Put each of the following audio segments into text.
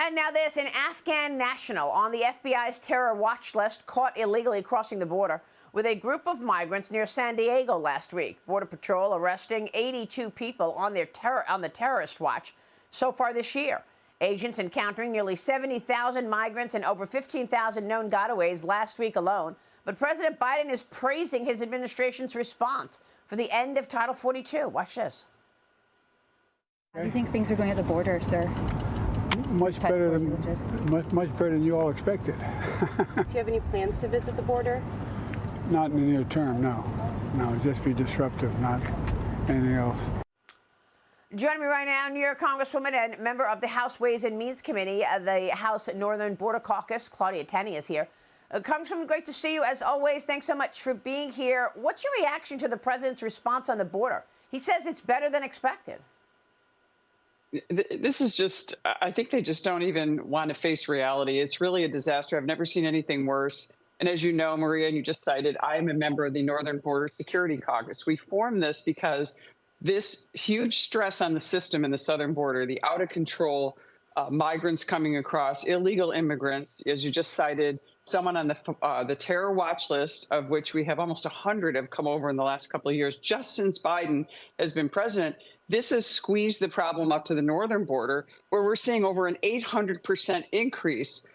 And now this, an Afghan national on the FBI's terror watch list caught illegally crossing the border with a group of migrants near San Diego last week. Border Patrol arresting 82 people on the terrorist watch so far this year. Agents encountering nearly 70,000 migrants and over 15,000 known gotaways last week alone. But President Biden is praising his administration's response for the end of Title 42. Watch this. How do you think things are going at the border, sir? Much better than you all expected. Do you have any plans to visit the border? Not in the near term, no. No, just be disruptive, not anything else. Joining me right now, New York Congresswoman and member of the House Ways and Means Committee, the House Northern Border Caucus, Claudia Tenney is here. Congresswoman, great to see you as always. Thanks so much for being here. What's your reaction to the president's response on the border? He says it's better than expected. This is just, I think they just don't even want to face reality. It's really a disaster. I've never seen anything worse. And as you know, Maria, and you just cited, I am a member of the Northern Border Security Caucus. We formed this because this huge stress on the system in the southern border, the out of control migrants coming across, illegal immigrants, as you just cited, someone on the terror watch list, of which we have almost 100 have come over in the last couple of years, just since Biden has been president. This has squeezed the problem up to the northern border, where we're seeing over an 800% increase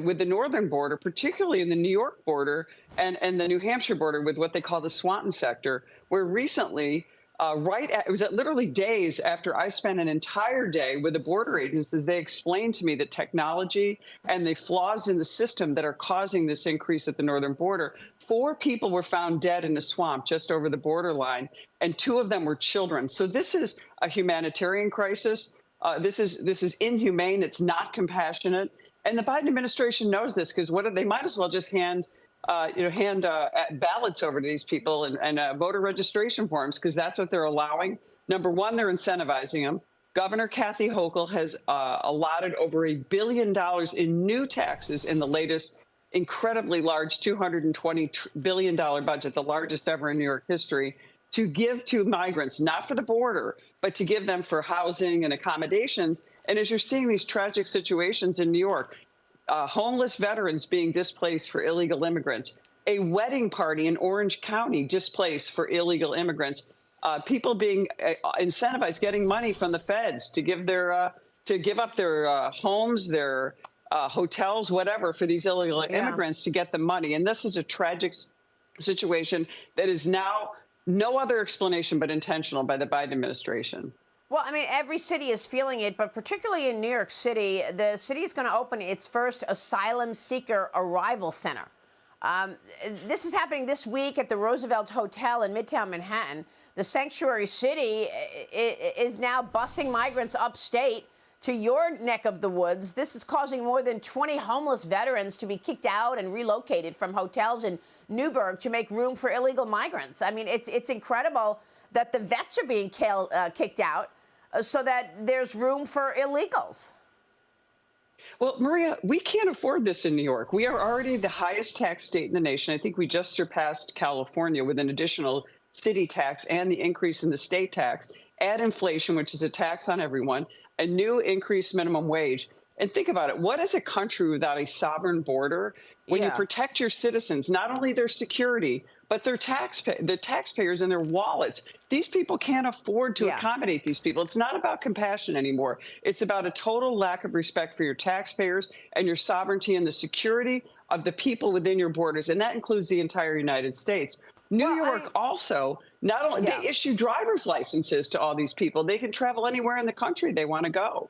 with the northern border, particularly in the New York border and the New Hampshire border with what they call the Swanton sector, where recently, it was literally days after I spent an entire day with the border agents as they explained to me the technology and the flaws in the system that are causing this increase at the northern border. 4 people were found dead in a swamp just over the borderline, and 2 of them were children. So this is a humanitarian crisis. This is inhumane. It's not compassionate. And the Biden administration knows this, because they might as well just hand ballots over to these people and voter registration forms, because that's what they're allowing. Number one, they're incentivizing them. Governor Kathy Hochul has allotted over $1 billion in new taxes in the latest incredibly large $220 billion budget, the largest ever in New York history, to give to migrants, not for the border, but to give them for housing and accommodations. And as you're seeing these tragic situations in New York, homeless veterans being displaced for illegal immigrants, a wedding party in Orange County displaced for illegal immigrants, people being incentivized, getting money from the feds to give up their homes, their hotels, whatever, for these illegal immigrants to get the money. And this is a tragic situation that is now no other explanation but intentional by the Biden administration. Well, I mean, every city is feeling it, but particularly in New York City, the city is going to open its first asylum seeker arrival center. This is happening this week at the Roosevelt Hotel in Midtown Manhattan. The sanctuary city is now busing migrants upstate to your neck of the woods. This is causing more than 20 homeless veterans to be kicked out and relocated from hotels in Newburgh to make room for illegal migrants. I mean, it's incredible that the vets are being kicked out so that there's room for illegals. Well, Maria, we can't afford this in New York. We are already the highest tax state in the nation. I think we just surpassed California with an additional city tax and the increase in the state tax. Add inflation, which is a tax on everyone, a new increased minimum wage. And think about it. What is a country without a sovereign border? When you protect your citizens, not only their security, but their the taxpayers and their wallets. These people can't afford to accommodate these people. It's not about compassion anymore. It's about a total lack of respect for your taxpayers and your sovereignty and the security of the people within your borders. And that includes the entire United States. New York also, not only they issue driver's licenses to all these people. They can travel anywhere in the country they want to go.